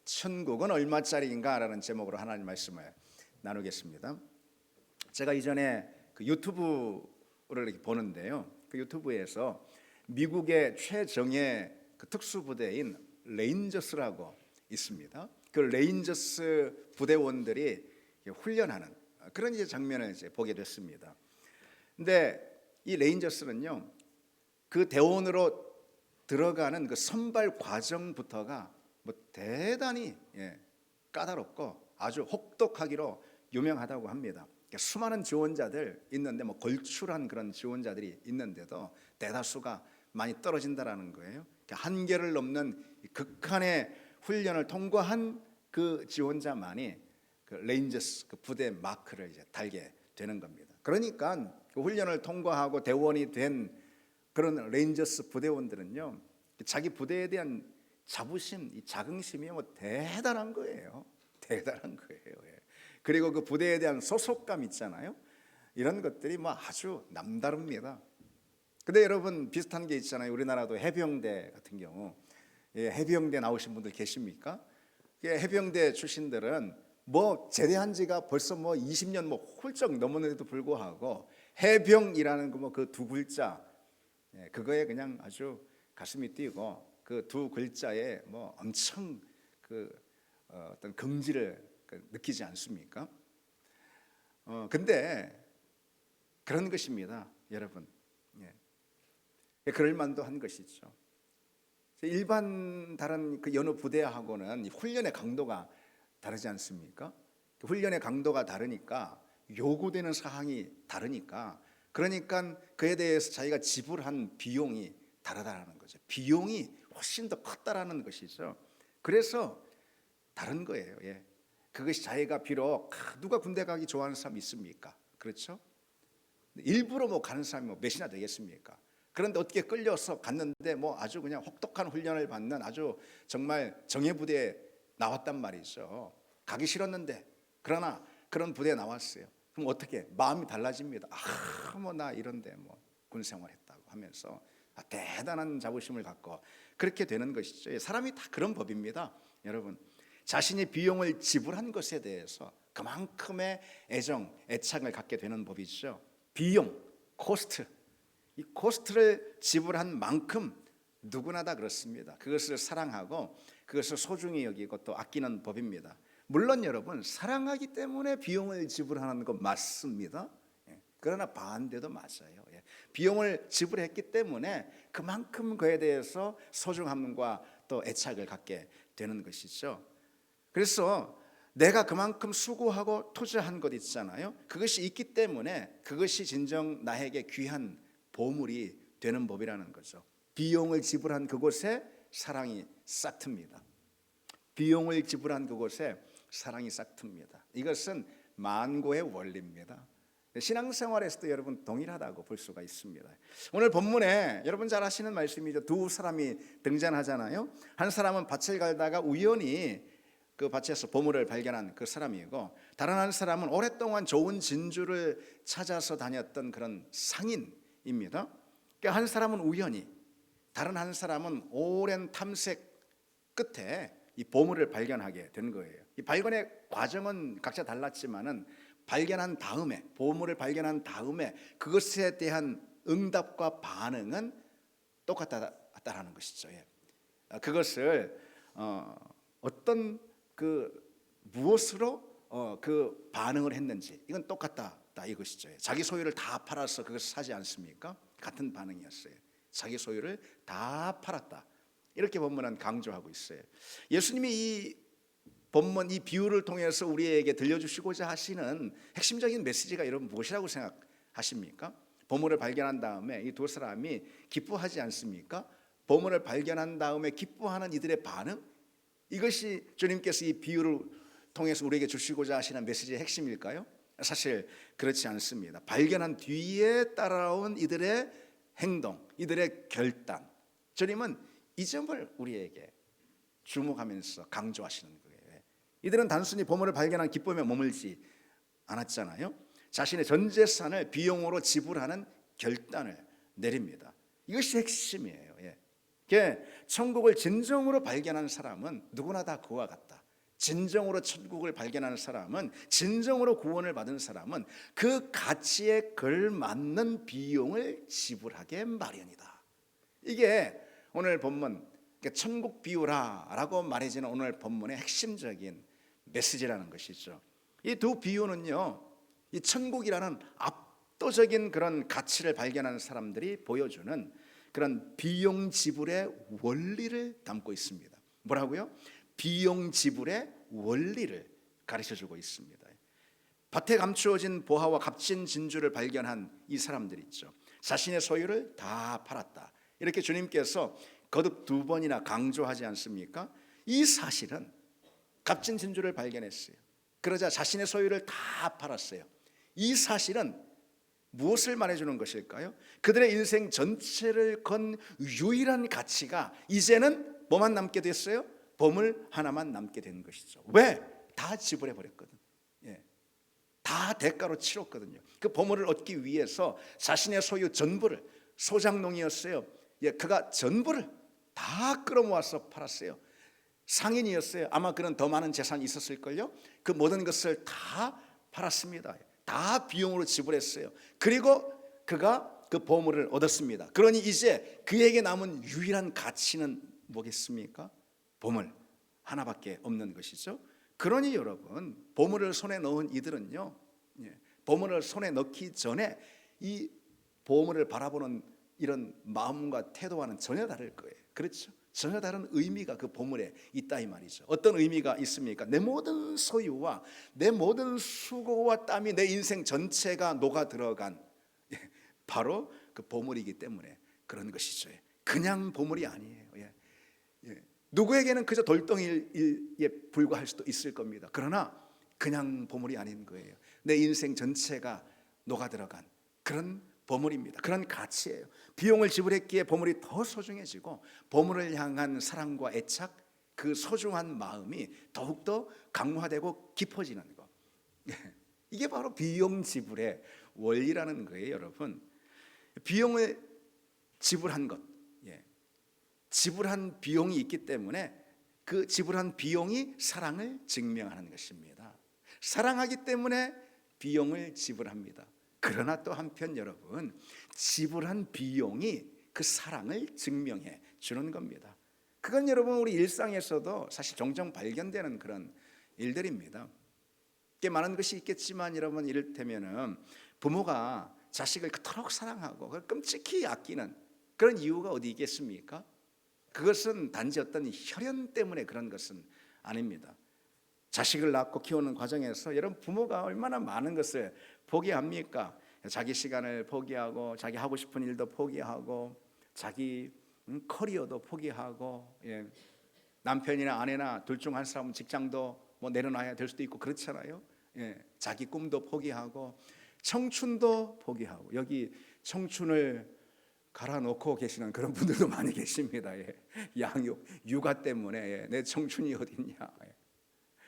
천국은 얼마짜리인가라는 제목으로 하나님 말씀을 나누겠습니다. 제가 이전에 그 유튜브를 이렇게 보는데요. 그 유튜브에서 미국의 최정예 그 특수부대인 레인저스라고 있습니다. 그 레인저스 부대원들이 훈련하는 그런 이제 장면을 이제 보게 됐습니다. 근데 이 레인저스는요, 그 대원으로 들어가는 그 선발 과정부터가 뭐 대단히 까다롭고 아주 혹독하기로 유명하다고 합니다. 수많은 지원자들 있는데 뭐 걸출한 그런 지원자들이 있는데도 대다수가 많이 떨어진다라는 거예요. 한계를 넘는 극한의 훈련을 통과한 그 지원자만이 그 레인저스 그 부대 마크를 이제 달게 되는 겁니다. 그러니까 그 훈련을 통과하고 대원이 된 그런 레인저스 부대원들은요, 자기 부대에 대한 자부심, 이 자긍심이 뭐 대단한 거예요. 대단한 거예요. 그리고 그 부대에 대한 소속감 있잖아요. 이런 것들이 뭐 아주 남다릅니다. 근데 여러분 비슷한 게 있잖아요. 우리나라도 해병대 같은 경우, 해병대 나오신 분들 계십니까? 해병대 출신들은 뭐 제대한 지가 벌써 뭐 20년 뭐 훌쩍 넘었는데도 불구하고 해병이라는 그 두 글자, 그거에 그냥 아주 가슴이 뛰고 그 두 글자에 뭐 엄청 어떤 긍지를 느끼지 않습니까? 근데 그런 것입니다, 여러분. 그럴 만도 한 것이죠. 일반 다른 그 여느 부대하고는 훈련의 강도가 다르지 않습니까? 훈련의 강도가 다르니까 요구되는 사항이 다르니까, 그러니까 그에 대해서 자기가 지불한 비용이 다르다라는 거죠. 비용이 훨씬 더 컸다라는 것이죠. 그래서 다른 거예요. 그것이 자기가 비록 누가 군대 가기 좋아하는 사람이 있습니까? 그렇죠? 일부러 뭐 가는 사람이 뭐 몇이나 되겠습니까? 그런데 어떻게 끌려서 갔는데 뭐 아주 그냥 혹독한 훈련을 받는 아주 정말 정예부대에 나왔단 말이죠. 가기 싫었는데 그러나 그런 부대에 나왔어요. 그럼 어떻게? 마음이 달라집니다. 뭐 나 이런데 뭐 군생활했다고 하면서 대단한 자부심을 갖고 그렇게 되는 것이죠. 사람이 다 그런 법입니다, 여러분. 자신이 비용을 지불한 것에 대해서 그만큼의 애정, 애착을 갖게 되는 법이죠. 비용, 코스트. 이 코스트를 지불한 만큼 누구나 다 그렇습니다. 그것을 사랑하고 그것을 소중히 여기고 또 아끼는 법입니다. 물론 여러분, 사랑하기 때문에 비용을 지불하는 건 맞습니다. 그러나 반대도 맞아요. 비용을 지불했기 때문에 그만큼 그에 대해서 소중함과 또 애착을 갖게 되는 것이죠. 그래서 내가 그만큼 수고하고 투자한 것 있잖아요. 그것이 있기 때문에 그것이 진정 나에게 귀한 보물이 되는 법이라는 거죠. 비용을 지불한 그곳에 사랑이 싹틉니다. 비용을 지불한 그곳에 사랑이 싹틉니다. 이것은 만고의 원리입니다. 신앙생활에서도 여러분 동일하다고 볼 수가 있습니다. 오늘 본문에 여러분 잘 아시는 말씀이죠. 두 사람이 등장하잖아요. 한 사람은 밭을 갈다가 우연히 그 밭에서 보물을 발견한 그 사람이고, 다른 한 사람은 오랫동안 좋은 진주를 찾아서 다녔던 그런 상인입니다. 그러니까 한 사람은 우연히, 다른 한 사람은 오랜 탐색 끝에 이 보물을 발견하게 된 거예요. 이 발견의 과정은 각자 달랐지만은 발견한 다음에, 보물을 발견한 다음에 그것에 대한 응답과 반응은 똑같다라는 것이죠. 그것을 어떤 무엇으로 그 반응을 했는지 이건 똑같다 이것이죠. 자기 소유를 다 팔아서 그것을 사지 않습니까? 같은 반응이었어요. 자기 소유를 다 팔았다. 이렇게 본문은 강조하고 있어요. 예수님이 이 본문, 이 비유를 통해서 우리에게 들려주시고자 하시는 핵심적인 메시지가 여러분 무엇이라고 생각하십니까? 보물을 발견한 다음에 이 두 사람이 기뻐하지 않습니까? 보물을 발견한 다음에 기뻐하는 이들의 반응, 이것이 주님께서 이 비유를 통해서 우리에게 주시고자 하시는 메시지의 핵심일까요? 사실 그렇지 않습니다. 발견한 뒤에 따라온 이들의 행동, 이들의 결단, 주님은 이 점을 우리에게 주목하면서 강조하시는 거예요. 이들은 단순히 보물을 발견한 기쁨에 머물지 않았잖아요. 자신의 전 재산을 비용으로 지불하는 결단을 내립니다. 이것이 핵심이에요. 천국을 진정으로 발견한 사람은 누구나 다 그와 같다. 진정으로 천국을 발견하는 사람은, 진정으로 구원을 받은 사람은 그 가치에 걸맞는 비용을 지불하게 마련이다. 이게 오늘 본문 천국 비유라라고 말해지는 오늘 본문의 핵심적인 메시지라는 것이죠. 이 두 비유는요, 이 천국이라는 압도적인 그런 가치를 발견하는 사람들이 보여주는 그런 비용 지불의 원리를 담고 있습니다. 뭐라고요? 비용 지불의 원리를 가르쳐주고 있습니다. 밭에 감추어진 보화와 값진 진주를 발견한 이 사람들이 있죠. 자신의 소유를 다 팔았다. 이렇게 주님께서 거듭 두 번이나 강조하지 않습니까? 이 사실은 값진 진주를 발견했어요. 그러자 자신의 소유를 다 팔았어요. 이 사실은 무엇을 말해주는 것일까요? 그들의 인생 전체를 건 유일한 가치가 이제는 뭐만 남게 됐어요? 보물 하나만 남게 된 것이죠. 왜? 다 지불해 버렸거든. 다 대가로 치렀거든요. 그 보물을 얻기 위해서 자신의 소유 전부를, 소장농이었어요. 그가 전부를 다 끌어모아서 팔았어요. 상인이었어요. 아마 그런 더 많은 재산이 있었을걸요. 그 모든 것을 다 팔았습니다. 다 비용으로 지불했어요. 그리고 그가 그 보물을 얻었습니다. 그러니 이제 그에게 남은 유일한 가치는 뭐겠습니까? 보물 하나밖에 없는 것이죠. 그러니 여러분, 보물을 손에 넣은 이들은요, 보물을 손에 넣기 전에 이 보물을 바라보는 이런 마음과 태도와는 전혀 다를 거예요. 그렇죠? 전혀 다른 의미가 그 보물에 있다 이 말이죠. 어떤 의미가 있습니까? 내 모든 소유와 내 모든 수고와 땀이, 내 인생 전체가 녹아 들어간 바로 그 보물이기 때문에 그런 것이죠. 그냥 보물이 아니에요. 누구에게는 그저 돌덩이에 불과할 수도 있을 겁니다. 그러나 그냥 보물이 아닌 거예요. 내 인생 전체가 녹아 들어간 그런 보물입니다. 그런 가치예요. 비용을 지불했기에 보물이 더 소중해지고 보물을 향한 사랑과 애착, 그 소중한 마음이 더욱더 강화되고 깊어지는 것. 이게 바로 비용 지불의 원리라는 거예요, 여러분. 비용을 지불한 것, 지불한 비용이 있기 때문에 그 지불한 비용이 사랑을 증명하는 것입니다. 사랑하기 때문에 비용을 지불합니다. 그러나 또 한편 여러분, 지불한 비용이 그 사랑을 증명해 주는 겁니다. 그건 여러분 우리 일상에서도 사실 종종 발견되는 그런 일들입니다. 꽤 많은 것이 있겠지만 여러분, 이를테면은 부모가 자식을 그토록 사랑하고 끔찍히 아끼는 그런 이유가 어디 있겠습니까? 그것은 단지 어떤 혈연 때문에 그런 것은 아닙니다. 자식을 낳고 키우는 과정에서 여러분, 부모가 얼마나 많은 것을 포기합니까? 자기 시간을 포기하고, 자기 하고 싶은 일도 포기하고, 자기 커리어도 포기하고, 남편이나 아내나 둘 중 한 사람은 직장도 뭐 내려놔야 될 수도 있고 그렇잖아요. 자기 꿈도 포기하고, 청춘도 포기하고. 여기 청춘을 갈아놓고 계시는 그런 분들도 많이 계십니다. 양육, 육아 때문에 내 청춘이 어딨냐.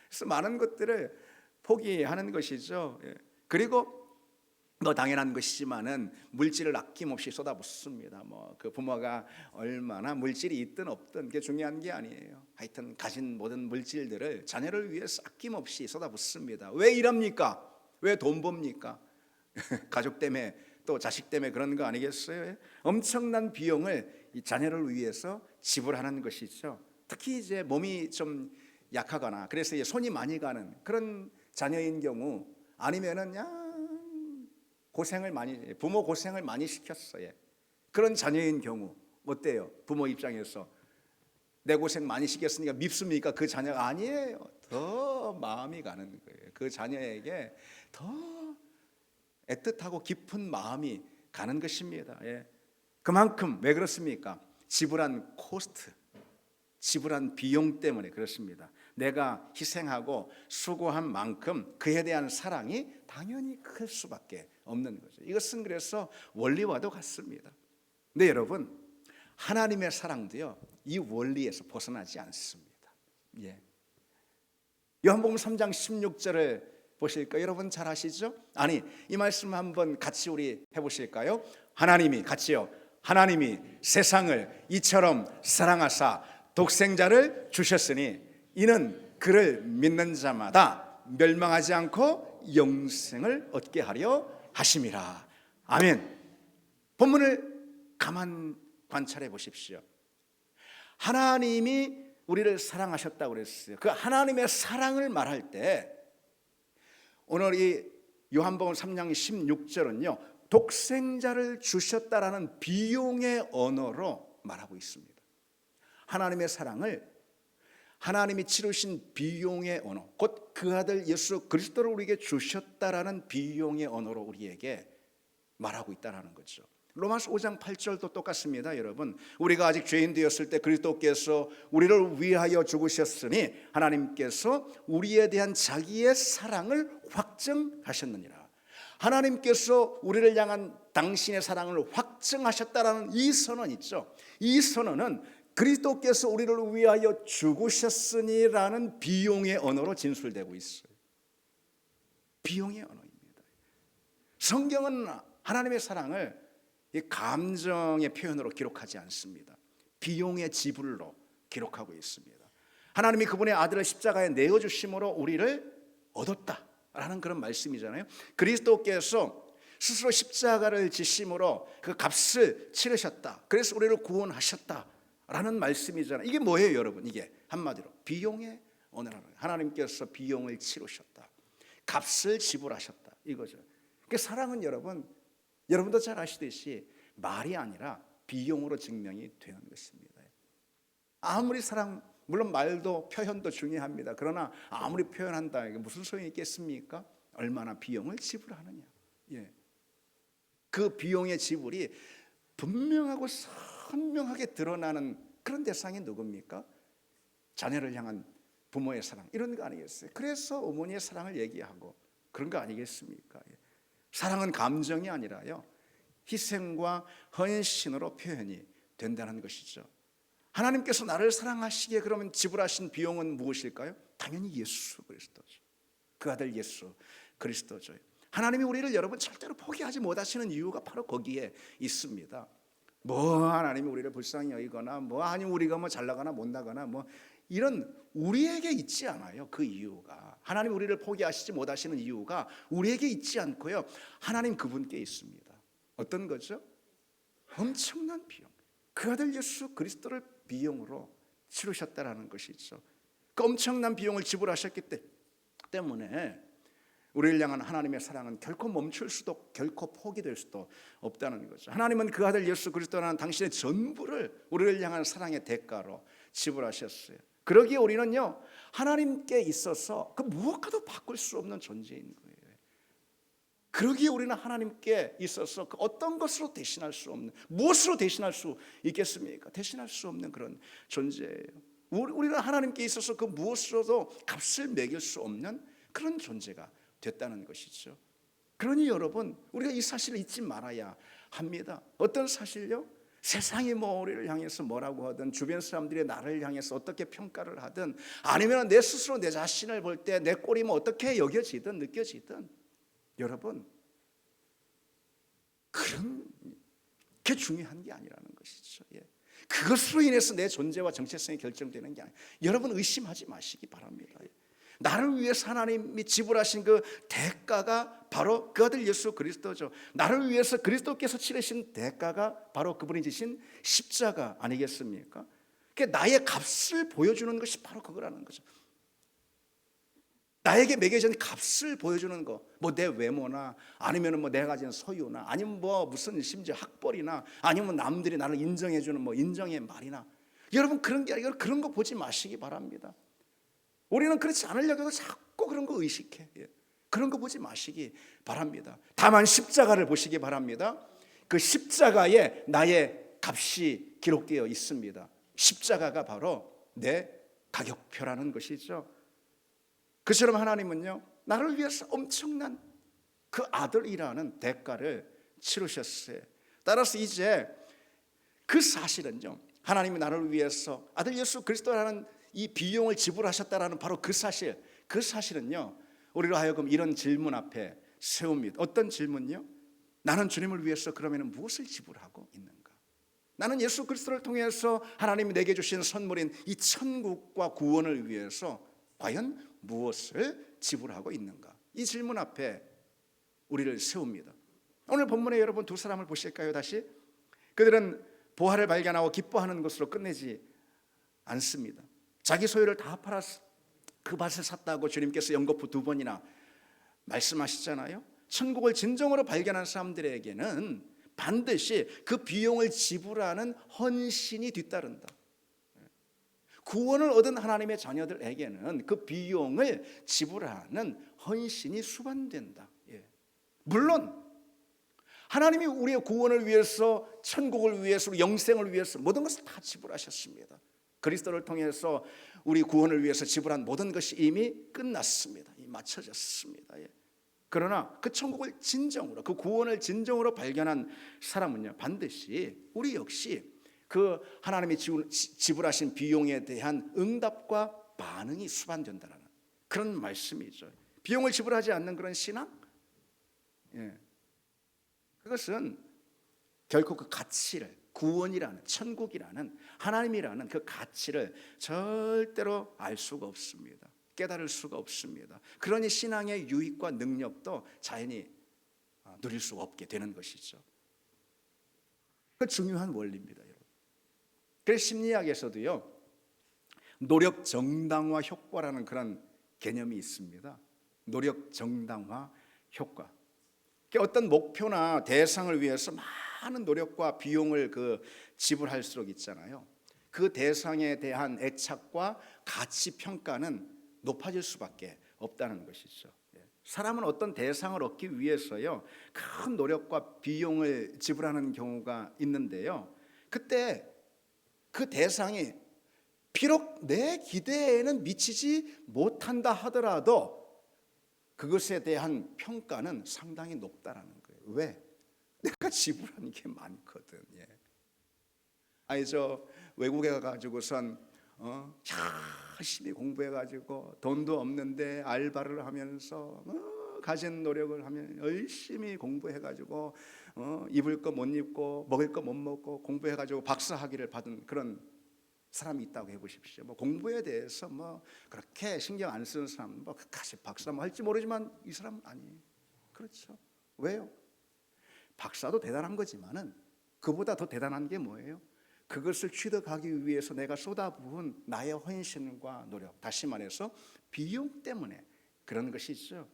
그래서 많은 것들을 포기하는 것이죠. 그리고 뭐 당연한 것이지만은 물질을 아낌없이 쏟아붓습니다. 뭐 그 부모가 얼마나 물질이 있든 없든 그게 중요한 게 아니에요. 하여튼 가진 모든 물질들을 자녀를 위해서 아낌없이 쏟아붓습니다. 왜 이럽니까? 왜 돈 법니까? 가족 때문에, 또 자식 때문에 그런 거 아니겠어요? 엄청난 비용을 이 자녀를 위해서 지불하는 것이죠. 특히 이제 몸이 좀 약하거나 그래서 손이 많이 가는 그런 자녀인 경우, 아니면은 부모 고생을 많이 시켰어요. 그런 자녀인 경우 어때요? 부모 입장에서 내 고생 많이 시켰으니까 밉습니까? 그 자녀가 아니에요. 더 마음이 가는 거예요. 그 자녀에게 더 애틋하고 깊은 마음이 가는 것입니다. 그만큼 왜 그렇습니까? 지불한 코스트, 지불한 비용 때문에 그렇습니다. 내가 희생하고 수고한 만큼 그에 대한 사랑이 당연히 클 수밖에 없는 거죠. 이것은 그래서 원리와도 같습니다. 근데 여러분, 하나님의 사랑도요, 이 원리에서 벗어나지 않습니다. 요한복음 3장 16절을 보실까요? 여러분 잘 아시죠? 아니, 이 말씀 한번 같이 우리 해보실까요? 하나님이 같이요, 하나님이 세상을 이처럼 사랑하사 독생자를 주셨으니 이는 그를 믿는 자마다 멸망하지 않고 영생을 얻게 하려 하심이라. 아멘. 본문을 가만 관찰해 보십시오. 하나님이 우리를 사랑하셨다고 그랬어요. 그 하나님의 사랑을 말할 때 오늘 이 요한복음 3장 16절은요 독생자를 주셨다라는 비용의 언어로 말하고 있습니다. 하나님의 사랑을 하나님이 치르신 비용의 언어, 곧 그 아들 예수 그리스도를 우리에게 주셨다라는 비용의 언어로 우리에게 말하고 있다라는 거죠. 로마서 5장 8절도 똑같습니다. 여러분, 우리가 아직 죄인 되었을 때 그리스도께서 우리를 위하여 죽으셨으니 하나님께서 우리에 대한 자기의 사랑을 확증하셨느니라. 하나님께서 우리를 향한 당신의 사랑을 확증하셨다라는 이 선언 있죠. 이 선언은 그리스도께서 우리를 위하여 죽으셨으니라는 비용의 언어로 진술되고 있어요. 비용의 언어입니다. 성경은 하나님의 사랑을 이 감정의 표현으로 기록하지 않습니다. 비용의 지불로 기록하고 있습니다. 하나님이 그분의 아들을 십자가에 내어주심으로 우리를 얻었다라는 그런 말씀이잖아요. 그리스도께서 스스로 십자가를 지심으로 그 값을 치르셨다. 그래서 우리를 구원하셨다라는 말씀이잖아요. 이게 뭐예요, 여러분? 이게 한마디로 비용의 언어라는 거예요. 하나님께서 비용을 치르셨다. 값을 지불하셨다. 이거죠. 그 사랑은 여러분도 잘 아시듯이 말이 아니라 비용으로 증명이 되는 것입니다. 아무리 사랑, 물론 말도 표현도 중요합니다. 그러나 아무리 표현한다 이게 무슨 소용이 있겠습니까? 얼마나 비용을 지불하느냐. 예. 그 비용의 지불이 분명하고 선명하게 드러나는 그런 대상이 누굽니까? 자녀를 향한 부모의 사랑 이런 거 아니겠어요? 그래서 어머니의 사랑을 얘기하고 그런 거 아니겠습니까? 예. 사랑은 감정이 아니라요 희생과 헌신으로 표현이 된다는 것이죠. 하나님께서 나를 사랑하시기에 그러면 지불하신 비용은 무엇일까요? 당연히 예수 그리스도죠. 그 아들 예수 그리스도죠. 하나님이 우리를 여러분 절대로 포기하지 못하시는 이유가 바로 거기에 있습니다. 뭐 하나님이 우리를 불쌍히 여기거나 뭐 아니면 우리가 뭐 잘나가나 못나가나 뭐 이런 우리에게 있지 않아요. 그 이유가 하나님 우리를 포기하시지 못하시는 이유가 우리에게 있지 않고요 하나님 그분께 있습니다. 어떤 거죠? 엄청난 비용. 그 아들 예수 그리스도를 비용으로 치르셨다라는 것이죠. 그 엄청난 비용을 지불하셨기 때문에 우리를 향한 하나님의 사랑은 결코 멈출 수도 결코 포기될 수도 없다는 거죠. 하나님은 그 아들 예수 그리스도라는 당신의 전부를 우리를 향한 사랑의 대가로 지불하셨어요. 그러기에 우리는요 하나님께 있어서 그 무엇과도 바꿀 수 없는 존재인 거예요. 그러기에 우리는 하나님께 있어서 그 어떤 것으로 대신할 수 없는, 무엇으로 대신할 수 있겠습니까? 대신할 수 없는 그런 존재예요. 우리는 하나님께 있어서 그 무엇으로도 값을 매길 수 없는 그런 존재가 됐다는 것이죠. 그러니 여러분 우리가 이 사실을 잊지 말아야 합니다. 어떤 사실요? 세상이 뭐 우리를 향해서 뭐라고 하든 주변 사람들이 나를 향해서 어떻게 평가를 하든 아니면 내 스스로 내 자신을 볼 때 내 꼴이 뭐 어떻게 여겨지든 느껴지든 여러분 그런 게 중요한 게 아니라는 것이죠. 예. 그것으로 인해서 내 존재와 정체성이 결정되는 게 아니에요. 여러분 의심하지 마시기 바랍니다. 예. 나를 위해서 하나님이 지불하신 그 대가가 바로 그 아들 예수 그리스도죠. 나를 위해서 그리스도께서 치르신 대가가 바로 그분이 지신 십자가 아니겠습니까? 그게 나의 값을 보여주는 것이 바로 그거라는 거죠. 나에게 매겨진 값을 보여주는 거, 뭐 내 외모나 아니면 뭐 내가 가진 소유나 아니면 뭐 무슨 심지어 학벌이나 아니면 남들이 나를 인정해주는 뭐 인정의 말이나 여러분 그런 게 아니라 그런 거 보지 마시기 바랍니다. 우리는 그렇지 않으려고 해도 자꾸 그런 거 의식해. 예. 그런 거 보지 마시기 바랍니다. 다만 십자가를 보시기 바랍니다. 그 십자가에 나의 값이 기록되어 있습니다. 십자가가 바로 내 가격표라는 것이죠. 그처럼 하나님은요 나를 위해서 엄청난 그 아들이라는 대가를 치르셨어요. 따라서 이제 그 사실은요 하나님이 나를 위해서 아들 예수 그리스도라는 이 비용을 지불하셨다라는 바로 그 사실은요 우리로 하여금 이런 질문 앞에 세웁니다. 어떤 질문요? 나는 주님을 위해서 그러면 무엇을 지불하고 있는가? 나는 예수 그리스도를 통해서 하나님이 내게 주신 선물인 이 천국과 구원을 위해서 과연 무엇을 지불하고 있는가? 이 질문 앞에 우리를 세웁니다. 오늘 본문에 여러분 두 사람을 보실까요? 다시 그들은 보화를 발견하고 기뻐하는 것으로 끝내지 않습니다. 자기 소유를 다 팔아 그 밭을 샀다고 주님께서 연거푸 2번이나 말씀하시잖아요. 천국을 진정으로 발견한 사람들에게는 반드시 그 비용을 지불하는 헌신이 뒤따른다. 구원을 얻은 하나님의 자녀들에게는 그 비용을 지불하는 헌신이 수반된다. 물론 하나님이 우리의 구원을 위해서, 천국을 위해서, 영생을 위해서 모든 것을 다 지불하셨습니다. 그리스도를 통해서 우리 구원을 위해서 지불한 모든 것이 이미 끝났습니다. 이미 마쳐졌습니다. 그러나 그 천국을 진정으로, 그 구원을 진정으로 발견한 사람은요, 반드시 우리 역시 그 하나님이 지불하신 비용에 대한 응답과 반응이 수반된다는 그런 말씀이죠. 비용을 지불하지 않는 그런 신앙, 그것은 결코 그 가치를, 구원이라는, 천국이라는, 하나님이라는 그 가치를 절대로 알 수가 없습니다. 깨달을 수가 없습니다. 그러니 신앙의 유익과 능력도 자연히 누릴 수가 없게 되는 것이죠. 그 중요한 원리입니다, 여러분. 그래서 심리학에서도요, 노력 정당화 효과라는 그런 개념이 있습니다. 노력 정당화 효과. 어떤 목표나 대상을 위해서 많은 노력과 비용을 지불할수록 있잖아요. 그 대상에 대한 애착과 가치 평가는 높아질 수밖에 없다는 것이죠. 사람은 어떤 대상을 얻기 위해서요, 큰 노력과 비용을 지불하는 경우가 있는데요. 그때 그 대상이 비록 내 기대에는 미치지 못한다 하더라도 그것에 대한 평가는 상당히 높다라는 거예요. 왜? 내가 지불한 게 많거든. 저 외국에 가가지고선 열심히 공부해가지고 돈도 없는데 알바를 하면서 가진 노력을 하면 열심히 공부해가지고 입을 거 못 입고 먹을 거 못 먹고 공부해가지고 박사학위를 받은 그런 사람이 있다고 해보십시오. 공부에 대해서 그렇게 신경 안 쓰는 사람, 그까지 박사 할지 모르지만 이 사람은 아니에요. 그렇죠? 왜요? 박사도 대단한 거지만은 그보다 더 대단한 게 뭐예요? 그것을 취득하기 위해서 내가 쏟아부은 나의 헌신과 노력, 다시 말해서 비용 때문에 그런 것이죠.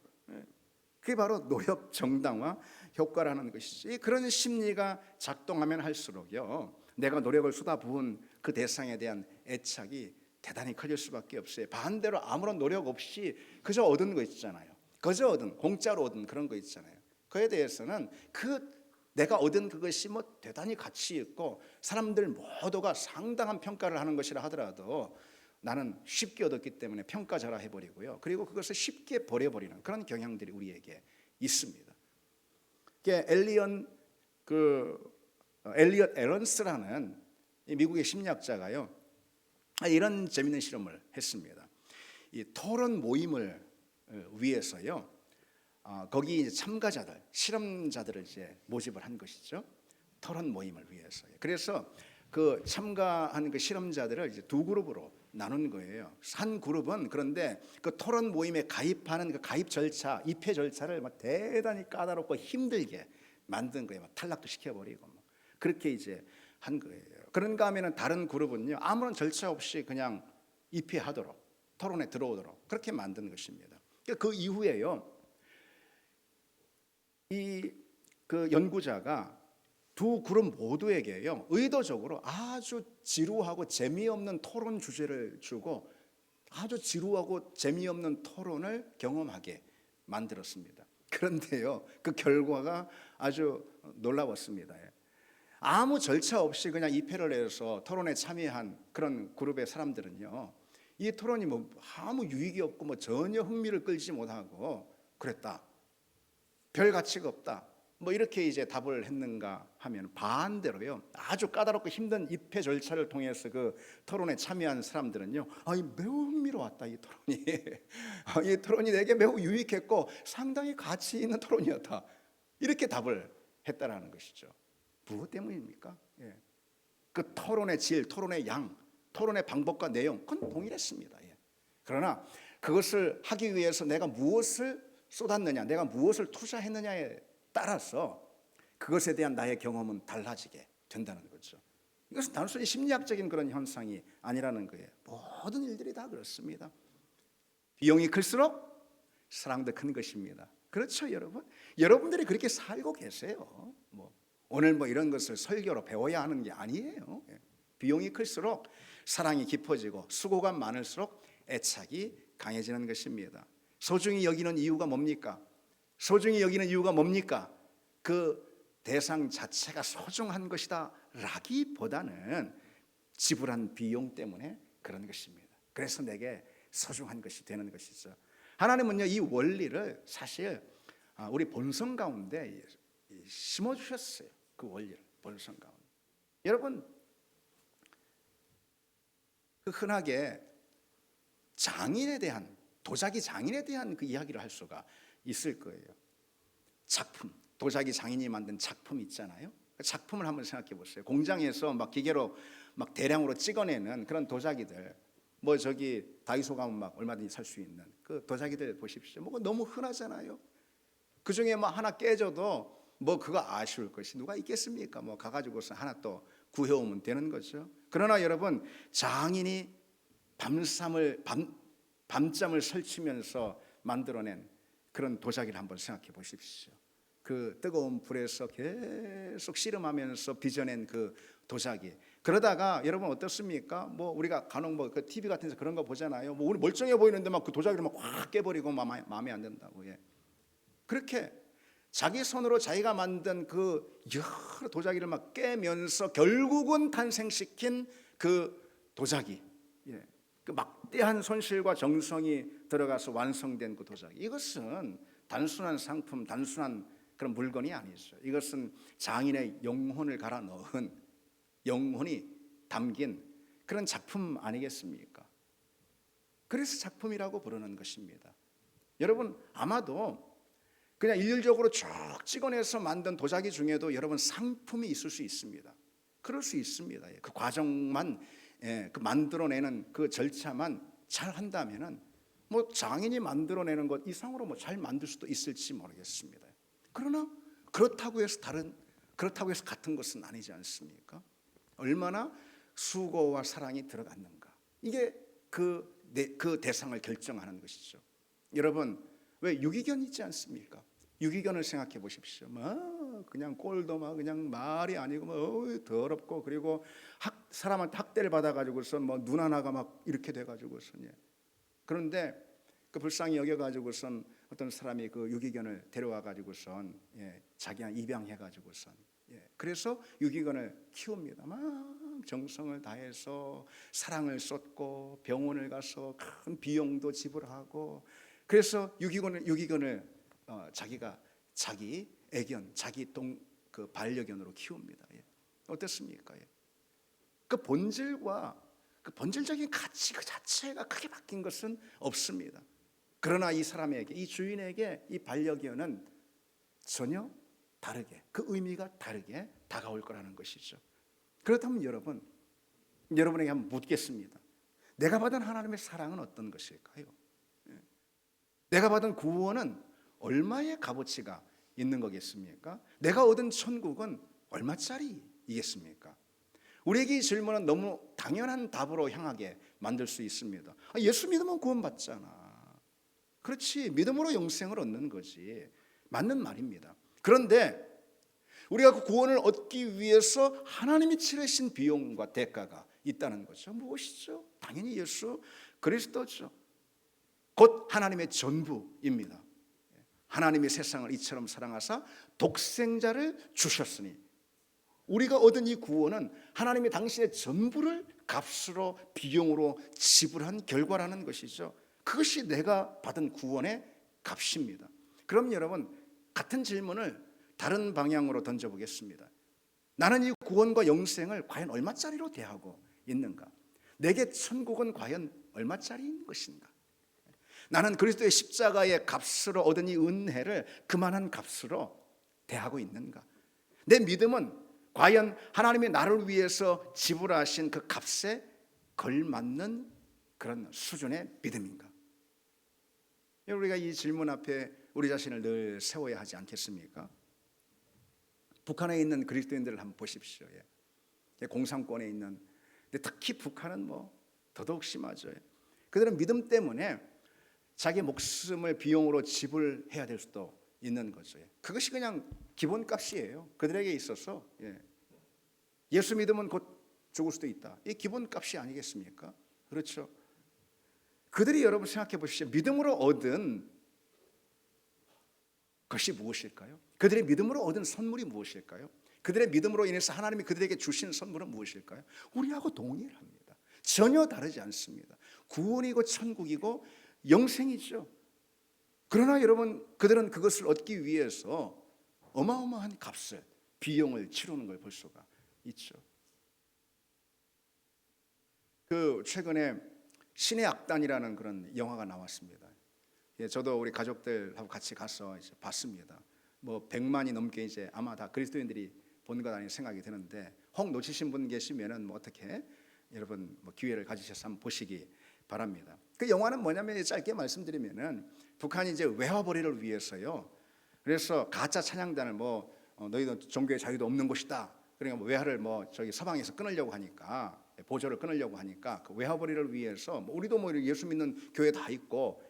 그게 바로 노력 정당화 효과라는 것이지. 그런 심리가 작동하면 할수록요, 내가 노력을 쏟아부은 그 대상에 대한 애착이 대단히 커질 수밖에 없어요. 반대로 아무런 노력 없이 그저 얻은 거 있잖아요. 그저 얻은, 공짜로 얻은 그런 거 있잖아요. 그에 대해서는 내가 얻은 그것이 대단히 가치 있고 사람들 모두가 상당한 평가를 하는 것이라 하더라도 나는 쉽게 얻었기 때문에 평가절하 해버리고요. 그리고 그것을 쉽게 버려버리는 그런 경향들이 우리에게 있습니다. 엘리엇 에런스라는 미국의 심리학자가요, 이런 재미있는 실험을 했습니다. 이 토론 모임을 위해서요, 거기 참가자들, 실험자들을 모집을 한 것이죠. 토론 모임을 위해서요. 그래서 그 참가한 그 실험자들을 두 그룹으로 나눈 거예요. 한 그룹은 그런데 그 토론 모임에 가입하는 그 가입 절차, 입회 절차를 대단히 까다롭고 힘들게 만든 거예요. 탈락도 시켜버리고 그렇게 한 거예요. 그런가 하면은 다른 그룹은요, 아무런 절차 없이 그냥 입회하도록, 토론에 들어오도록 그렇게 만든 것입니다. 그 이후에요, 그 연구자가 두 그룹 모두에게요, 의도적으로 아주 지루하고 재미없는 토론 주제를 주고 아주 지루하고 재미없는 토론을 경험하게 만들었습니다. 그런데요, 그 결과가 아주 놀라웠습니다. 아무 절차 없이 그냥 입회를 해서 토론에 참여한 그런 그룹의 사람들은요, 이 토론이 아무 유익이 없고 전혀 흥미를 끌지 못하고 그랬다, 별 가치가 없다, 이렇게 답을 했는가 하면 반대로요, 아주 까다롭고 힘든 입회 절차를 통해서 그 토론에 참여한 사람들은요, 매우 흥미로웠다, 이 토론이. 이 토론이 내게 매우 유익했고 상당히 가치 있는 토론이었다, 이렇게 답을 했다라는 것이죠. 무엇 때문입니까? 그 토론의 질, 토론의 양, 토론의 방법과 내용, 그건 동일했습니다. 그러나 그것을 하기 위해서 내가 무엇을 쏟았느냐, 내가 무엇을 투자했느냐에 따라서 그것에 대한 나의 경험은 달라지게 된다는 거죠. 이것은 단순히 심리학적인 그런 현상이 아니라는 거예요. 모든 일들이 다 그렇습니다. 비용이 클수록 사랑도 큰 것입니다. 그렇죠, 여러분? 여러분들이 그렇게 살고 계세요. 오늘 이런 것을 설교로 배워야 하는 게 아니에요. 비용이 클수록 사랑이 깊어지고 수고가 많을수록 애착이 강해지는 것입니다. 소중히 여기는 이유가 뭡니까? 소중히 여기는 이유가 뭡니까? 그 대상 자체가 소중한 것이다 라기보다는 지불한 비용 때문에 그런 것입니다. 그래서 내게 소중한 것이 되는 것이죠. 하나님은요, 이 원리를 사실 우리 본성 가운데 심어주셨어요. 그 원리를 본성 가운데. 여러분, 그 흔하게 장인에 대한, 도자기 장인에 대한 그 이야기를 할 수가 있을 거예요. 작품, 도자기 장인이 만든 작품 있잖아요. 작품을 한번 생각해 보세요. 공장에서 막 기계로 막 대량으로 찍어내는 그런 도자기들, 저기 다이소 가면 막 얼마든지 살 수 있는 그 도자기들 보십시오. 너무 흔하잖아요. 그 중에 하나 깨져도 그거 아쉬울 것이 누가 있겠습니까? 가가지고서 하나 또 구해오면 되는 거죠. 그러나 여러분, 장인이 밤잠을 설치면서 만들어낸 그런 도자기를 한번 생각해 보십시오. 그 뜨거운 불에서 계속 씨름하면서 빚어낸 그 도자기. 그러다가 여러분 어떻습니까? 우리가 간혹 그 TV 같은 데서 그런 거 보잖아요. 우리 멀쩡해 보이는데 그 도자기를 확 깨버리고 마음에 안 든다고. 그렇게 자기 손으로 자기가 만든 그 여러 도자기를 막 깨면서 결국은 탄생시킨 그 도자기. 그 막대한 손실과 정성이 들어가서 완성된 그 도자기. 이것은 단순한 상품, 단순한 그런 물건이 아니죠. 이것은 장인의 영혼을 갈아 넣은, 영혼이 담긴 그런 작품 아니겠습니까? 그래서 작품이라고 부르는 것입니다. 여러분, 아마도 그냥 일률적으로 쭉 찍어내서 만든 도자기 중에도 여러분 상품이 있을 수 있습니다. 그럴 수 있습니다. 그 과정만, 그 만들어내는 그 절차만 잘 한다면은 장인이 만들어내는 것 이상으로 잘 만들 수도 있을지 모르겠습니다. 그러나 그렇다고 해서 같은 것은 아니지 않습니까? 얼마나 수고와 사랑이 들어갔는가, 이게 그 대상을 결정하는 것이죠. 여러분, 왜 유기견 있지 않습니까? 유기견을 생각해 보십시오. 그냥 꼴도 그냥 말이 아니고 더럽고, 그리고 사람한테 학대를 받아가지고서 눈 하나가 이렇게 돼가지고선. 그런데 그 불쌍히 여겨가지고선 어떤 사람이 그 유기견을 데려와가지고선 자기가 입양해가지고선 그래서 유기견을 키웁니다. 막 정성을 다해서 사랑을 쏟고 병원을 가서 큰 비용도 지불하고, 그래서 유기견을 자기가 자기 애견, 자기 그 반려견으로 키웁니다. 어떻습니까? 그 본질과 그 본질적인 가치 그 자체가 크게 바뀐 것은 없습니다. 그러나 이 사람에게, 이 주인에게 이 반려견은 전혀 다르게, 그 의미가 다르게 다가올 거라는 것이죠. 그렇다면 여러분에게 한번 묻겠습니다. 내가 받은 하나님의 사랑은 어떤 것일까요? 내가 받은 구원은 얼마의 값어치가 있는 거겠습니까? 내가 얻은 천국은 얼마짜리이겠습니까? 우리에게 이 질문은 너무 당연한 답으로 향하게 만들 수 있습니다. 예수 믿으면 구원받잖아. 그렇지, 믿음으로 영생을 얻는 거지. 맞는 말입니다. 그런데 우리가 그 구원을 얻기 위해서 하나님이 치르신 비용과 대가가 있다는 거죠. 무엇이죠? 당연히 예수 그리스도죠. 곧 하나님의 전부입니다. 하나님이 세상을 이처럼 사랑하사 독생자를 주셨으니, 우리가 얻은 이 구원은 하나님이 당신의 전부를 값으로, 비용으로 지불한 결과라는 것이죠. 그것이 내가 받은 구원의 값입니다. 그럼 여러분, 같은 질문을 다른 방향으로 던져보겠습니다. 나는 이 구원과 영생을 과연 얼마짜리로 대하고 있는가? 내게 천국은 과연 얼마짜리인 것인가? 나는 그리스도의 십자가의 값으로 얻은 이 은혜를 그만한 값으로 대하고 있는가? 내 믿음은 과연 하나님이 나를 위해서 지불하신 그 값에 걸맞는 그런 수준의 믿음인가? 우리가 이 질문 앞에 우리 자신을 늘 세워야 하지 않겠습니까? 북한에 있는 그리스도인들을 한번 보십시오. 공산권에 있는, 근데 특히 북한은 더더욱 심하죠. 그들은 믿음 때문에 자기 목숨을 비용으로 지불해야 될 수도 있는 거죠. 그것이 그냥 기본값이에요. 그들에게 있어서. 예수 믿으면 곧 죽을 수도 있다. 이 기본값이 아니겠습니까? 그렇죠. 그들이 여러분 생각해 보십시오. 믿음으로 얻은 것이 무엇일까요? 그들의 믿음으로 얻은 선물이 무엇일까요? 그들의 믿음으로 인해서 하나님이 그들에게 주신 선물은 무엇일까요? 우리하고 동일합니다. 전혀 다르지 않습니다. 구원이고 천국이고 영생이죠. 그러나 여러분, 그들은 그것을 얻기 위해서 어마어마한 값을, 비용을 치르는 걸 볼 수가 있죠. 최근에 신의 악단이라는 그런 영화가 나왔습니다. 저도 우리 가족들하고 같이 가서 이제 봤습니다. 100만이 넘게 이제 아마 다 그리스도인들이 본 것 아닌 생각이 드는데, 혹 놓치신 분 계시면은 어떻게 여러분 기회를 가지셔서 한번 보시기 바랍니다. 그 영화는 뭐냐면, 짧게 말씀드리면은 북한이 이제 외화벌이를 위해서요. 그래서 가짜 찬양단을 너희도 종교의 자유도 없는 곳이다. 그러니까 외화를 저기 서방에서 끊으려고 하니까, 보조를 끊으려고 하니까 그 외화벌이를 위해서 우리도 예수 믿는 교회 다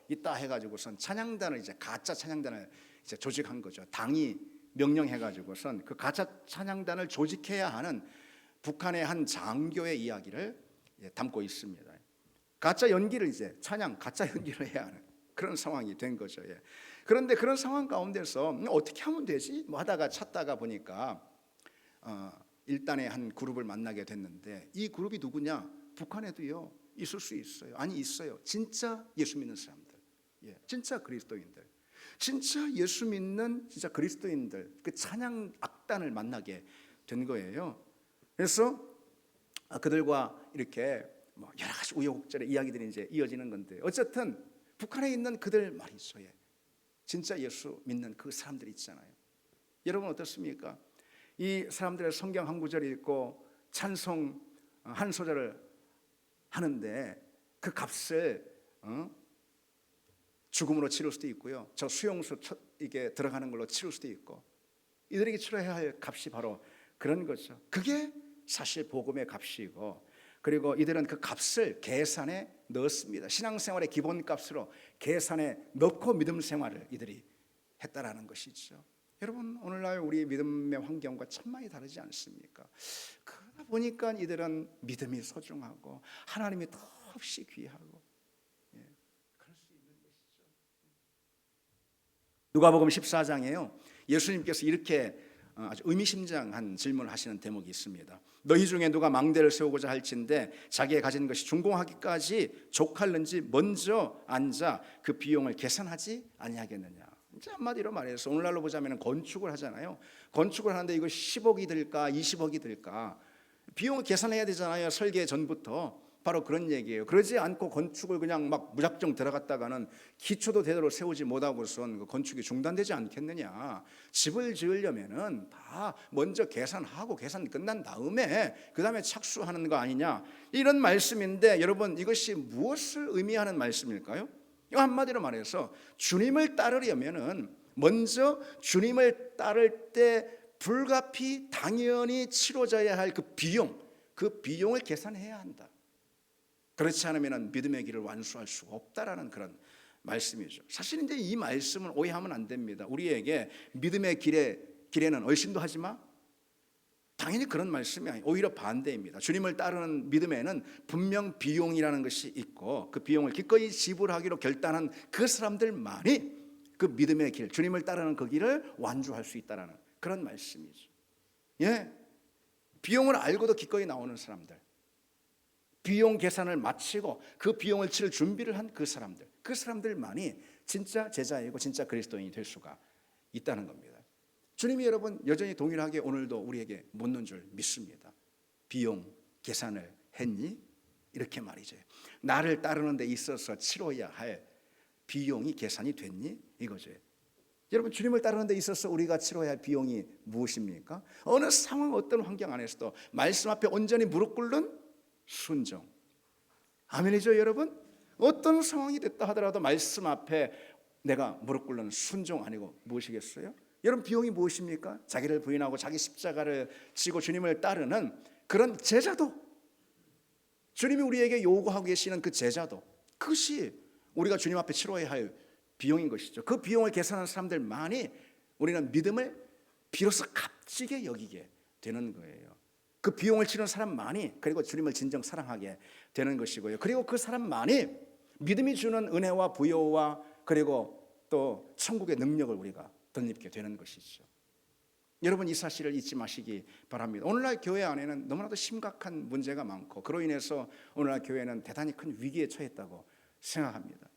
있다 해가지고선 찬양단을 이제 가짜 찬양단을 이제 조직한 거죠. 당이 명령해가지고선 그 가짜 찬양단을 조직해야 하는 북한의 한 장교의 이야기를 담고 있습니다. 가짜 연기를 이제 가짜 연기를 해야 하는 그런 상황이 된 거죠. 그런데 그런 상황 가운데서 어떻게 하면 되지? 하다가 찾다가 보니까 일단의 한 그룹을 만나게 됐는데, 이 그룹이 누구냐? 북한에도요 있을 수 있어요. 아니, 있어요. 진짜 예수 믿는 사람들, 진짜 그리스도인들, 진짜 예수 믿는 진짜 그리스도인들, 그 찬양 악단을 만나게 된 거예요. 그래서 그들과 이렇게 여러 가지 우여곡절의 이야기들이 이제 이어지는 건데, 어쨌든 북한에 있는 그들 말이죠. 진짜 예수 믿는 그 사람들 있잖아요. 여러분 어떻습니까? 이 사람들의 성경 한 구절 읽고 찬송 한 소절을 하는데 그 값을 죽음으로 치를 수도 있고요, 저 수용소 이게 들어가는 걸로 치를 수도 있고, 이들에게 치러야 할 값이 바로 그런 거죠. 그게 사실 복음의 값이고, 그리고 이들은 그 값을 계산에 넣었습니다. 신앙생활의 기본값으로 계산에 넣고 믿음 생활을 이들이 했다라는 것이죠. 여러분, 오늘날 우리 믿음의 환경과 참 많이 다르지 않습니까? 그러다 보니까 이들은 믿음이 소중하고 하나님이 더없이 귀하고, 그럴 수 있는 것이죠. 누가복음 14장에요 예수님께서 이렇게 아주 의미심장한 질문을 하시는 대목이 있습니다. 너희 중에 누가 망대를 세우고자 할진대 자기의 가진 것이 중공하기까지 족할는지 먼저 앉아 그 비용을 계산하지 아니하겠느냐. 이제 한마디로 말해서 오늘날로 보자면 건축을 하잖아요. 건축을 하는데 이거 10억이 들까 20억이 들까, 비용을 계산해야 되잖아요. 설계 전부터. 바로 그런 얘기예요. 그러지 않고 건축을 그냥 무작정 들어갔다가는 기초도 제대로 세우지 못하고선 그 건축이 중단되지 않겠느냐. 집을 지으려면은 다 먼저 계산하고 계산 끝난 다음에 그 다음에 착수하는 거 아니냐, 이런 말씀인데, 여러분 이것이 무엇을 의미하는 말씀일까요? 이거 한마디로 말해서 주님을 따르려면은 먼저 주님을 따를 때 불가피 당연히 치러져야 할 그 비용을 계산해야 한다. 그렇지 않으면 믿음의 길을 완수할 수가 없다라는 그런 말씀이죠. 사실 이제 이 말씀은 오해하면 안 됩니다. 우리에게 믿음의 길에는 얼씬도 하지 마, 당연히 그런 말씀이 아니에요. 오히려 반대입니다. 주님을 따르는 믿음에는 분명 비용이라는 것이 있고, 그 비용을 기꺼이 지불하기로 결단한 그 사람들만이 그 믿음의 길, 주님을 따르는 그 길을 완주할 수 있다라는 그런 말씀이죠. 비용을 알고도 기꺼이 나오는 사람들, 비용 계산을 마치고 그 비용을 치를 준비를 한 그 사람들만이 진짜 제자이고 진짜 그리스도인이 될 수가 있다는 겁니다. 주님이 여러분 여전히 동일하게 오늘도 우리에게 묻는 줄 믿습니다. 비용 계산을 했니? 이렇게 말이죠. 나를 따르는 데 있어서 치러야 할 비용이 계산이 됐니? 이거죠. 여러분, 주님을 따르는 데 있어서 우리가 치러야 할 비용이 무엇입니까? 어느 상황, 어떤 환경 안에서도 말씀 앞에 온전히 무릎 꿇는 순종. 아멘이죠, 여러분? 어떤 상황이 됐다 하더라도 말씀 앞에 내가 무릎 꿇는 순종 아니고 무엇이겠어요? 여러분, 비용이 무엇입니까? 자기를 부인하고 자기 십자가를 지고 주님을 따르는 그런 제자도, 주님이 우리에게 요구하고 계시는 그 제자도, 그것이 우리가 주님 앞에 치러야 할 비용인 것이죠. 그 비용을 계산하는 사람들만이 우리는 믿음을 비로소 값지게 여기게 되는 거예요. 그 비용을 치르는 사람만이 그리고 주님을 진정 사랑하게 되는 것이고요. 그리고 그 사람만이 믿음이 주는 은혜와 부여와 그리고 또 천국의 능력을 우리가 덧입게 되는 것이죠. 여러분, 이 사실을 잊지 마시기 바랍니다. 오늘날 교회 안에는 너무나도 심각한 문제가 많고 그로 인해서 오늘날 교회는 대단히 큰 위기에 처했다고 생각합니다.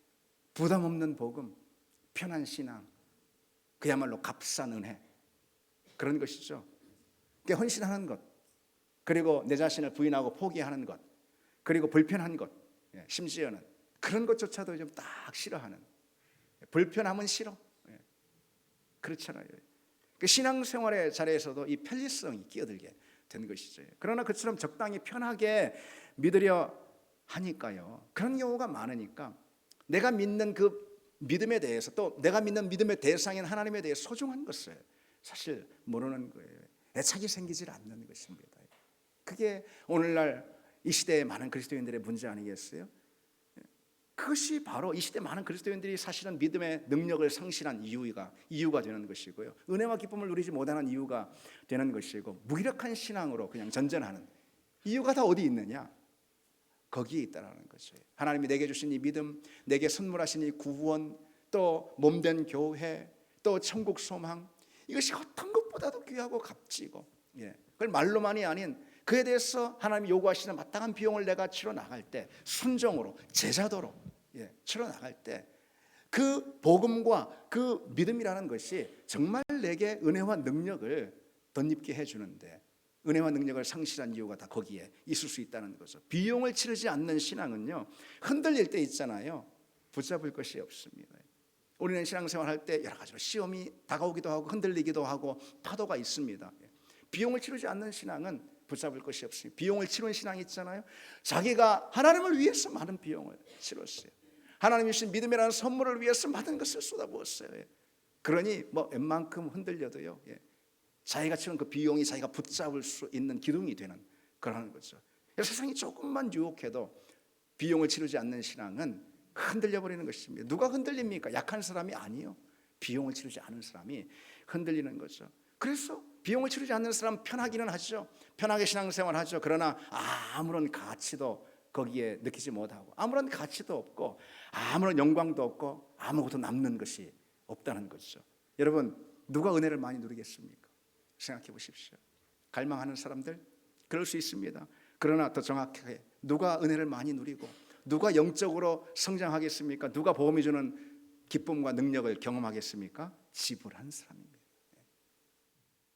부담 없는 복음, 편한 신앙, 그야말로 값싼 은혜, 그런 것이죠. 헌신하는 것, 그리고 내 자신을 부인하고 포기하는 것, 그리고 불편한 것, 심지어는 그런 것조차도 좀 딱 싫어하는, 불편함은 싫어, 그렇잖아요. 그 신앙생활의 자리에서도 이 편리성이 끼어들게 된 것이죠. 그러나 그처럼 적당히 편하게 믿으려 하니까요, 그런 경우가 많으니까 내가 믿는 그 믿음에 대해서, 또 내가 믿는 믿음의 대상인 하나님에 대해 소중한 것을 사실 모르는 거예요. 애착이 생기질 않는 것입니다. 그게 오늘날 이 시대의 많은 그리스도인들의 문제 아니겠어요? 그것이 바로 이 시대 많은 그리스도인들이 사실은 믿음의 능력을 상실한 이유가 되는 것이고요, 은혜와 기쁨을 누리지 못하는 이유가 되는 것이고, 무기력한 신앙으로 그냥 전전하는 이유가 다 어디 있느냐? 거기에 있다라는 거죠. 하나님이 내게 주신 이 믿음, 내게 선물하신 이 구원, 또 몸된 교회, 또 천국 소망, 이것이 어떤 것보다도 귀하고 값지고, 그걸 말로만이 아닌 그에 대해서 하나님이 요구하시는 마땅한 비용을 내가 치러 나갈 때, 순종으로 제자도로 치러 나갈 때, 그 복음과 그 믿음이라는 것이 정말 내게 은혜와 능력을 덧입게 해주는데, 은혜와 능력을 상실한 이유가 다 거기에 있을 수 있다는 거죠. 비용을 치르지 않는 신앙은요, 흔들릴 때 있잖아요, 붙잡을 것이 없습니다. 우리는 신앙생활할 때 여러 가지로 시험이 다가오기도 하고 흔들리기도 하고 파도가 있습니다. 비용을 치르지 않는 신앙은 붙잡을 것이 없습니다. 비용을 치른 신앙이 있잖아요, 자기가 하나님을 위해서 많은 비용을 치렀어요. 하나님이 주신 믿음이라는 선물을 위해서 많은 것을 쏟아부었어요. 그러니 뭐 웬만큼 흔들려도요, 자기가 치른 그 비용이 자기가 붙잡을 수 있는 기둥이 되는 그런 거죠. 세상이 조금만 유혹해도 비용을 치르지 않는 신앙은 흔들려 버리는 것입니다. 누가 흔들립니까? 약한 사람이 아니요, 비용을 치르지 않은 사람이 흔들리는 거죠. 그래서 비용을 치르지 않는 사람 편하기는 하죠. 편하게 신앙생활 하죠. 그러나 아무런 가치도 거기에 느끼지 못하고, 아무런 가치도 없고, 아무런 영광도 없고, 아무것도 남는 것이 없다는 거죠. 여러분, 누가 은혜를 많이 누리겠습니까? 생각해 보십시오. 갈망하는 사람들, 그럴 수 있습니다. 그러나 더 정확하게, 누가 은혜를 많이 누리고 누가 영적으로 성장하겠습니까? 누가 복음이 주는 기쁨과 능력을 경험하겠습니까? 지불한 사람입니다.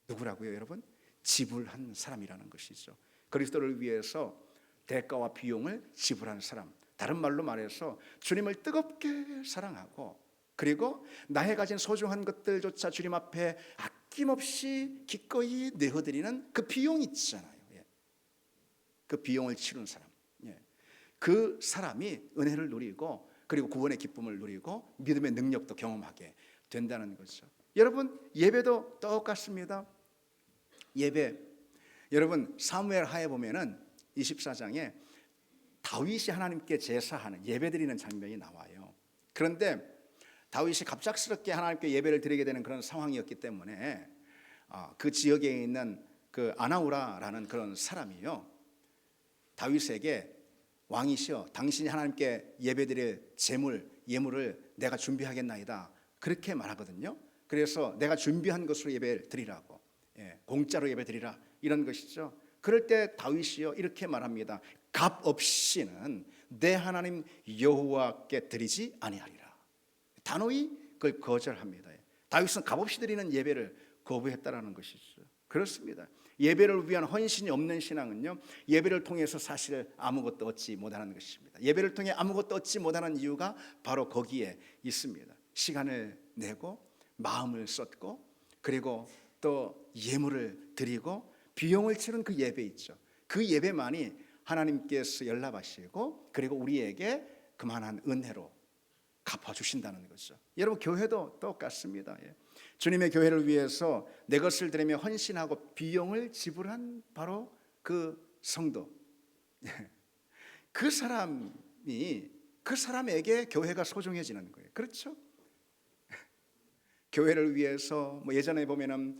누구라고요, 여러분? 지불한 사람이라는 것이죠. 그리스도를 위해서 대가와 비용을 지불한 사람, 다른 말로 말해서 주님을 뜨겁게 사랑하고, 그리고 나의 가진 소중한 것들조차 주님 앞에 아낌없이 기꺼이 내어드리는 그 비용이 있잖아요. 그 비용을 치른 사람, 그 사람이 은혜를 누리고, 그리고 구원의 기쁨을 누리고 믿음의 능력도 경험하게 된다는 거죠. 여러분, 예배도 똑같습니다. 예배, 여러분 사무엘 하에 보면은 24장에 다윗이 하나님께 제사하는, 예배드리는 장면이 나와요. 그런데 다윗이 갑작스럽게 하나님께 예배를 드리게 되는 그런 상황이었기 때문에 그 지역에 있는 그 아나우라라는 그런 사람이요, 다윗에게 왕이시여, 당신이 하나님께 예배드릴 예물을 내가 준비하겠나이다, 그렇게 말하거든요. 그래서 내가 준비한 것으로 예배를 드리라고, 공짜로 예배 드리라, 이런 것이죠. 그럴 때 다윗이요 이렇게 말합니다. 값 없이는 내 하나님 여호와께 드리지 아니하리라. 단호히 그걸 거절합니다. 다윗은 값 없이 드리는 예배를 거부했다라는 것이죠. 그렇습니다. 예배를 위한 헌신이 없는 신앙은요, 예배를 통해서 사실 아무것도 얻지 못하는 것입니다. 예배를 통해 아무것도 얻지 못하는 이유가 바로 거기에 있습니다. 시간을 내고 마음을 쏟고 그리고 또 예물을 드리고 비용을 치른 그 예배 있죠. 그 예배만이 하나님께서 연락하시고 그리고 우리에게 그만한 은혜로 갚아주신다는 거죠. 여러분 교회도 똑같습니다. 주님의 교회를 위해서 내 것을 드리며 헌신하고 비용을 지불한 바로 그 성도, 그 사람에게 교회가 소중해지는 거예요. 그렇죠? 교회를 위해서 뭐 예전에 보면은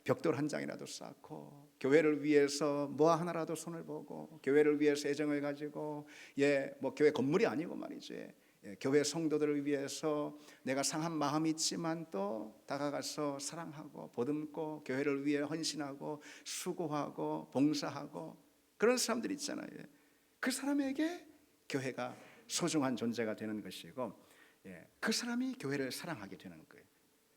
벽돌 한 장이라도 쌓고 교회를 위해서 뭐 하나라도 손을 보고 교회를 위해서 애정을 가지고 뭐 교회 건물이 아니고 말이죠. 교회 성도들을 위해서 내가 상한 마음이 있지만 또 다가가서 사랑하고 보듬고 교회를 위해 헌신하고 수고하고 봉사하고 그런 사람들 있잖아요. 그 사람에게 교회가 소중한 존재가 되는 것이고 그 사람이 교회를 사랑하게 되는 거예요.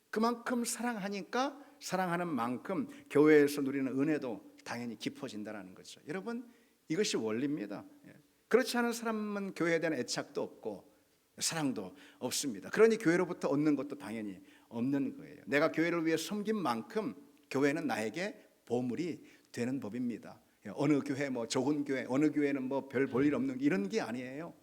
그만큼 사랑하니까 사랑하는 만큼 교회에서 누리는 은혜도 당연히 깊어진다는 거죠. 여러분 이것이 원리입니다. 그렇지 않은 사람은 교회에 대한 애착도 없고 사랑도 없습니다. 그러니 교회로부터 얻는 것도 당연히 없는 거예요. 내가 교회를 위해 섬긴 만큼 교회는 나에게 보물이 되는 법입니다. 어느 교회 뭐 좋은 교회, 어느 교회는 뭐 별 볼 일 없는 이런 게 아니에요.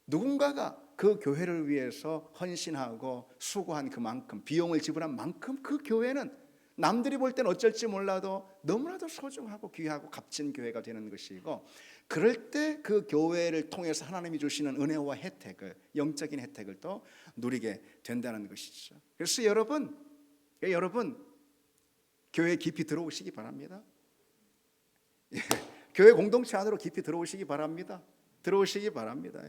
누군가가 그 교회를 위해서 헌신하고 수고한 그만큼 비용을 지불한 만큼 그 교회는 남들이 볼 때는 어쩔지 몰라도 너무나도 소중하고 귀하고 값진 교회가 되는 것이고 그럴 때 그 교회를 통해서 하나님이 주시는 은혜와 혜택을 영적인 혜택을 또 누리게 된다는 것이죠. 그래서 여러분 교회에 깊이 들어오시기 바랍니다. 교회 공동체 안으로 깊이 들어오시기 바랍니다. 들어오시기 바랍니다.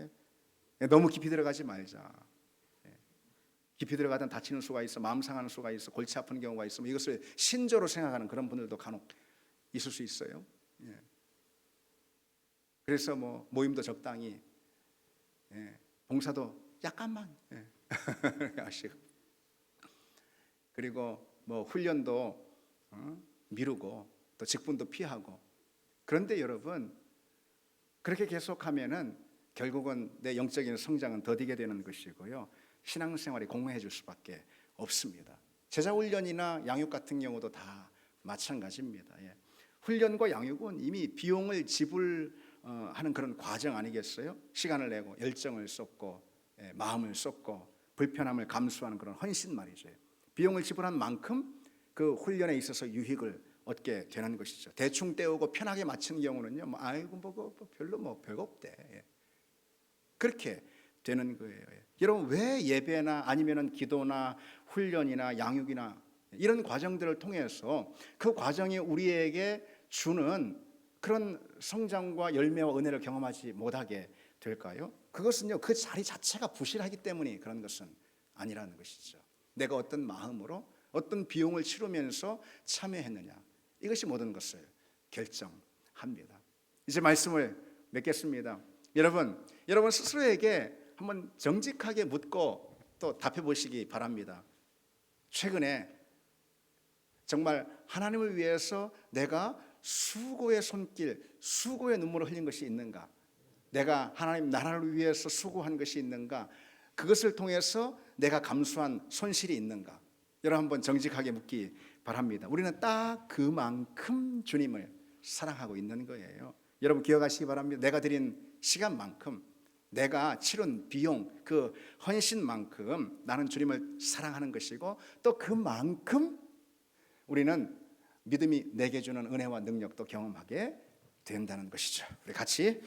너무 깊이 들어가지 말자. 깊이 들어가다 다치는 수가 있어, 마음 상하는 수가 있어, 골치 아픈 경우가 있어. 이것을 신조로 생각하는 그런 분들도 간혹 있을 수 있어요. 그래서 뭐 모임도 적당히, 봉사도 약간만 하시고, 그리고 뭐 훈련도 미루고 또 직분도 피하고. 그런데 여러분 그렇게 계속하면은 결국은 내 영적인 성장은 더디게 되는 것이고요. 신앙생활이 공허해질 수밖에 없습니다. 제자훈련이나 양육 같은 경우도 다 마찬가지입니다. 훈련과 양육은 이미 비용을 지불하는 그런 과정 아니겠어요? 시간을 내고 열정을 쏟고 마음을 쏟고 불편함을 감수하는 그런 헌신 말이죠. 비용을 지불한 만큼 그 훈련에 있어서 유익을 얻게 되는 것이죠. 대충 때우고 편하게 마치는 경우는요, 뭐 아이고 뭐 별로 뭐 별거 없대. 그렇게 되는 거예요. 여러분 왜 예배나 아니면은 기도나 훈련이나 양육이나 이런 과정들을 통해서 그 과정이 우리에게 주는 그런 성장과 열매와 은혜를 경험하지 못하게 될까요? 그것은요 그 자리 자체가 부실하기 때문에 그런 것은 아니라는 것이죠. 내가 어떤 마음으로 어떤 비용을 치르면서 참여했느냐, 이것이 모든 것을 결정합니다. 이제 말씀을 맺겠습니다. 여러분 스스로에게 한번 정직하게 묻고 또 답해 보시기 바랍니다. 최근에 정말 하나님을 위해서 내가 수고의 손길, 수고의 눈물을 흘린 것이 있는가? 내가 하나님 나라를 위해서 수고한 것이 있는가? 그것을 통해서 내가 감수한 손실이 있는가? 여러분 한번 정직하게 묻기 바랍니다. 우리는 딱 그만큼 주님을 사랑하고 있는 거예요. 여러분 기억하시기 바랍니다. 내가 드린 시간만큼, 내가 치른 비용, 그 헌신만큼 나는 주님을 사랑하는 것이고 또 그만큼 우리는 믿음이 내게 주는 은혜와 능력도 경험하게 된다는 것이죠. 우리 같이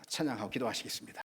찬양하고 기도하시겠습니다.